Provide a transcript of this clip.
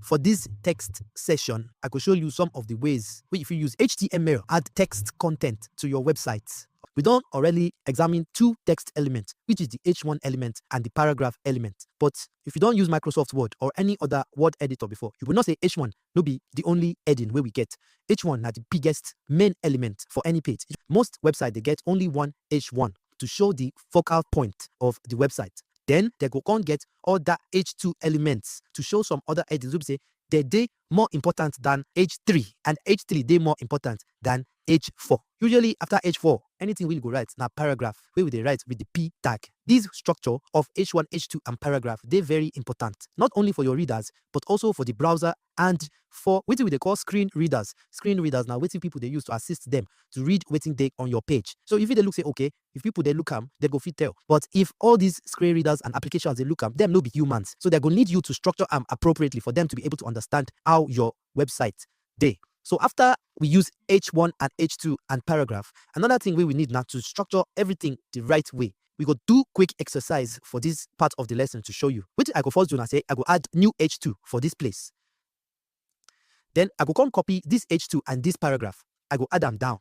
For this text session, I could show you some of the ways where if you use HTML, add text content to your website. We don't already examine two text elements, which is the H1 element and the paragraph element. But if you don't use Microsoft Word or any other word editor before, you will not say H1 no be the only heading where we get. H1 are the biggest main element for any page. Most websites, they get only one H1 to show the focal point of the website. Then they go on get other H2 elements to show some other headings. We say they more important than H3, and H3 they more important than H4. Usually after H4, anything will go right now paragraph where they write with the P tag. This structure of H1, H2, and paragraph, they're very important, not only for your readers, but also for the browser and for what they call screen readers. Screen readers now, waiting people they use to assist them to read waiting they on your page. So if they look say, okay, if people they look they go fit tell. But if all these screen readers and applications they look them no be humans. So they're gonna need you to structure them appropriately for them to be able to understand how your website they. So after we use H1 and H2 and paragraph, another thing we need now to structure everything the right way. We go do quick exercise for this part of the lesson to show you. Which I go first do and say I go add new H2 for this place. Then I go come copy this H2 and this paragraph. I go add them down.